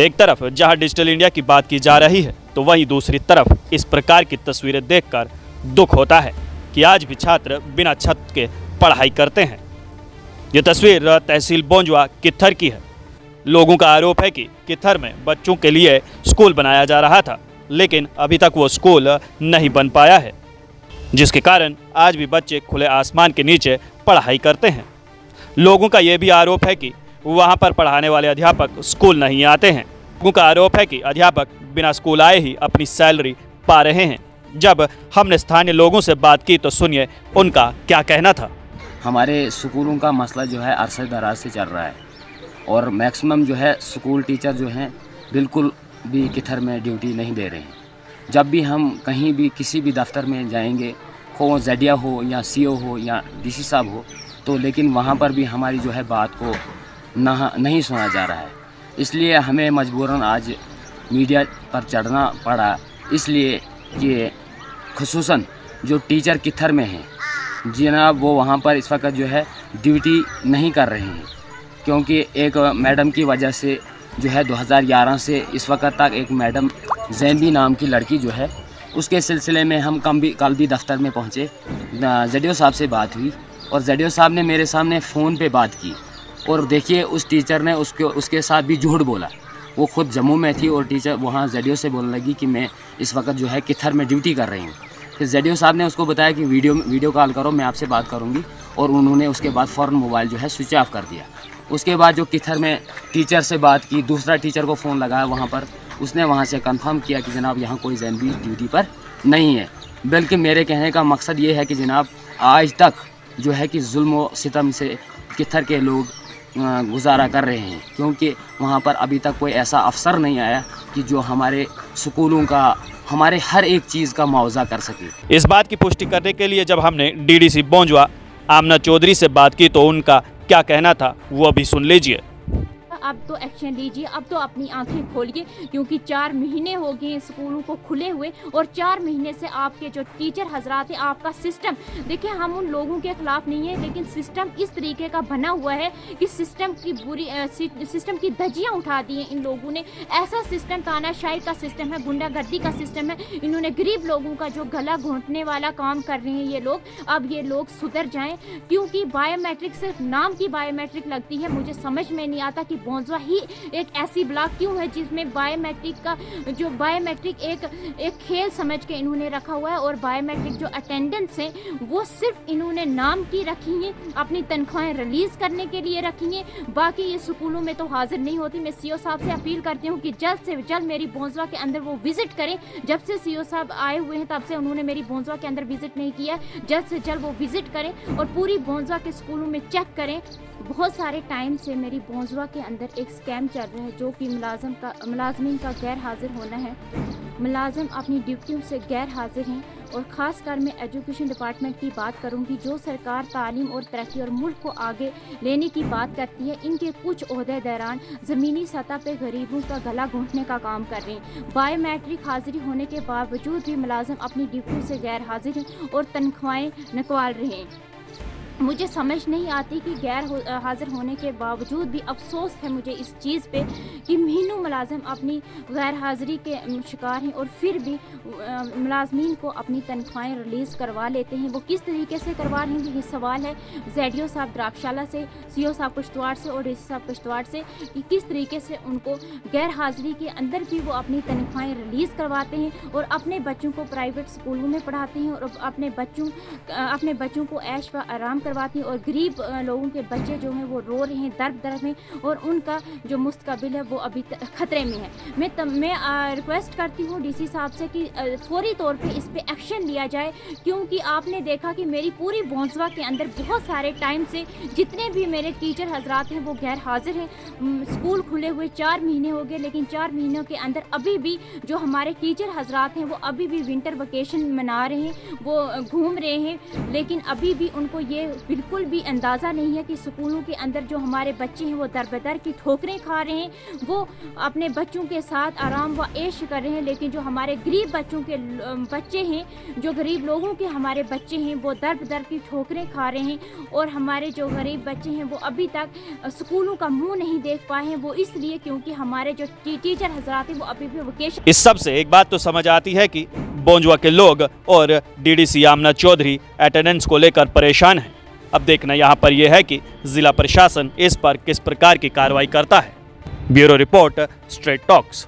एक तरफ जहां डिजिटल इंडिया की बात की जा रही है तो वहीं दूसरी तरफ इस प्रकार की तस्वीरें देखकर दुख होता है कि आज भी छात्र बिना छत के पढ़ाई करते हैं। ये तस्वीर तहसील बोंजवा कित्थर की है। लोगों का आरोप है कि कित्थर में बच्चों के लिए स्कूल बनाया जा रहा था, लेकिन अभी तक वो स्कूल नहीं बन पाया है, जिसके कारण आज भी बच्चे खुले आसमान के नीचे पढ़ाई करते हैं। लोगों का ये भी आरोप है कि वहाँ पर पढ़ाने वाले अध्यापक स्कूल नहीं आते हैं। लोगों का आरोप है कि अध्यापक बिना स्कूल आए ही अपनी सैलरी पा रहे हैं। जब हमने स्थानीय लोगों से बात की तो सुनिए उनका क्या कहना था। हमारे स्कूलों का मसला जो है अरसे दराज से चल रहा है और मैक्सिमम जो है स्कूल टीचर जो हैं बिल्कुल भी कित्थर में ड्यूटी नहीं दे रहे हैं। जब भी हम कहीं भी किसी भी दफ्तर में जाएंगे, हो जेडिया हो या सीओ हो या डीसी साहब हो, तो लेकिन वहाँ पर भी हमारी जो है बात को नहीं सुना जा रहा है। इसलिए हमें मजबूरन आज मीडिया पर चढ़ना पड़ा, इसलिए कि खुसूसन जो टीचर कित्थर में हैं जनाब वो वहाँ पर इस वक्त जो है ड्यूटी नहीं कर रहे हैं, क्योंकि एक मैडम की वजह से जो है 2011 से इस वक्त तक एक मैडम जैनबी नाम की लड़की जो है उसके सिलसिले में हम कल भी दफ्तर में पहुँचे। जेडीओ साहब से बात हुई और जेडीओ साहब ने मेरे सामने फ़ोन पे बात की और देखिए उस टीचर ने उसके साथ भी झूठ बोला। वो खुद जम्मू में थी और टीचर वहाँ जेडीओ से बोलने लगी कि मैं इस वक्त जो है कित्थर में ड्यूटी कर रही हूँ। फिर जेडीओ साहब ने उसको बताया कि वीडियो कॉल करो, मैं आपसे बात करूँगी, और उन्होंने उसके बाद फ़ौरन मोबाइल जो है स्विच ऑफ कर दिया। उसके बाद जो कित्थर में टीचर से बात की, दूसरा टीचर को फ़ोन लगाया वहाँ पर, उसने वहाँ से कंफर्म किया कि जनाब यहाँ कोई जैनबी ड्यूटी पर नहीं है। बल्कि मेरे कहने का मकसद ये है कि जनाब आज तक जो है कि जुल्म व सितम से कित्थर के लोग गुजारा कर रहे हैं, क्योंकि वहाँ पर अभी तक कोई ऐसा अफसर नहीं आया कि जो हमारे स्कूलों का, हमारे हर एक चीज़ का मुआवजा कर सके। इस बात की पुष्टि करने के लिए जब हमने डीडीसी बोंजवा आमना चौधरी से बात की तो उनका क्या कहना था वो अभी सुन लीजिए। अब तो एक्शन लीजिए, अब तो अपनी आंखें खोलिए, क्योंकि 4 महीने हो गए स्कूलों को खुले हुए और 4 महीने से आपके जो टीचर हजरात हैं, आपका सिस्टम, देखिए हम उन लोगों के खिलाफ नहीं है, लेकिन सिस्टम इस तरीके का बना हुआ है कि सिस्टम की धज्जियां उठा दी हैं इन लोगों ने। ऐसा सिस्टम तानाशाही का सिस्टम है, गुंडागर्दी का सिस्टम है। इन्होंने गरीब लोगों का जो गला घोंटने वाला काम कर रहे हैं ये लोग। अब ये लोग सुधर जाएं, क्योंकि बायोमेट्रिक सिर्फ नाम की बायोमेट्रिक लगती है। मुझे समझ में नहीं आता कि बोंजवा ही एक ऐसी ब्लॉक क्यों है जिसमें बायोमेट्रिक एक खेल समझ के इन्होंने रखा हुआ है, और बायोमेट्रिक जो अटेंडेंस है वो सिर्फ इन्होंने नाम की रखी है, अपनी तनख्वाहें रिलीज करने के लिए रखी हैं। बाकी ये स्कूलों में तो हाजिर नहीं होती। मैं सीओ साहब से अपील करती हूँ कि जल्द से जल्द मेरी बोंजवा के अंदर वो विजिट करें। जब से सीओ साहब आए हुए हैं तब से उन्होंने मेरी बोंजवा के अंदर विजिट नहीं किया। जल्द से जल्द वो विजिट करें और पूरी बोंजवा के स्कूलों में चेक करें। बहुत सारे टाइम से मेरी बोंजवा के अंदर एक स्कैम चल रहा है, जो कि मुलाजमीन का गैर हाजिर होना है। मुलाजिम अपनी ड्यूटियों से गैर हाजिर हैं, और ख़ासकर मैं एजुकेशन डिपार्टमेंट की बात करूंगी, जो सरकार तालीम और तरक्की और मुल्क को आगे लेने की बात करती है। इनके कुछ ओहदेदारान ज़मीनी सतह पे गरीबों का गला घोंटने का काम कर रहे हैं। बायोमेट्रिक हाजिरी होने के बावजूद भी मुलाजिम अपनी ड्यूटियों से गैर हाजिर हैं और तनख्वाहें निकाल रहे हैं। मुझे समझ नहीं आती कि गैर हाजिर होने के बावजूद भी अफसोस है मुझे इस चीज़ पे कि महीनों मुलाजिम अपनी गैर हाजिरी के शिकार हैं और फिर भी मुलाजमीन को अपनी तनख्वाहें रिलीज़ करवा लेते हैं। वो किस तरीके से करवा रहे हैं, ये सवाल है जेडीओ साहब द्राक्षाला से, सीओ साहब किश्तवाड़ से और डीसी साहब किश्तवाड़ से, कि किस तरीके से उनको गैर हाजिरी के अंदर भी वो अपनी तनख्वाहें रिलीज़ करवाते हैं और अपने बच्चों को प्राइवेट स्कूलों में पढ़ाते हैं और अपने बच्चों को ऐश व आराम करवाती है। और गरीब लोगों के बच्चे जो हैं वो रो रहे हैं दर्द में, और उनका जो मुस्तकबिल है वो अभी ख़तरे में है। मैं रिक्वेस्ट करती हूँ डीसी साहब से कि फौरी तौर पे इस पे एक्शन लिया जाए, क्योंकि आपने देखा कि मेरी पूरी बोंजवा के अंदर बहुत सारे टाइम से जितने भी मेरे टीचर हजरात हैं वो गैर हाजिर हैं। स्कूल खुले हुए 4 महीने हो गए, लेकिन 4 महीनों के अंदर अभी भी जो हमारे टीचर हजरात हैं वो अभी भी विंटर वेकेशन मना रहे हैं, वो घूम रहे हैं, लेकिन अभी भी उनको ये बिल्कुल भी अंदाज़ा नहीं है कि स्कूलों के अंदर जो हमारे बच्चे हैं वो दर बदर की ठोकरें खा रहे हैं, वो अपने बच्चों के साथ आराम व ऐश कर रहे हैं, लेकिन जो हमारे गरीब बच्चों के बच्चे हैं, जो गरीब लोगों के हमारे बच्चे हैं, वो दर बदर की ठोकरें खा रहे हैं। और हमारे जो गरीब बच्चे हैं वो अभी तक स्कूलों का मुंह नहीं देख पाए हैं, वो इसलिए क्योंकि हमारे जो टीचर हजरात हैं वो अभी भी वेकेशन। इस सब से एक बात तो समझ आती है कि बोंजवा के लोग और डीडीसी आमना चौधरी अटेंडेंस को लेकर परेशान हैं। अब देखना यहाँ पर यह है कि जिला प्रशासन इस पर किस प्रकार की कार्रवाई करता है। Bureau report, straight talks.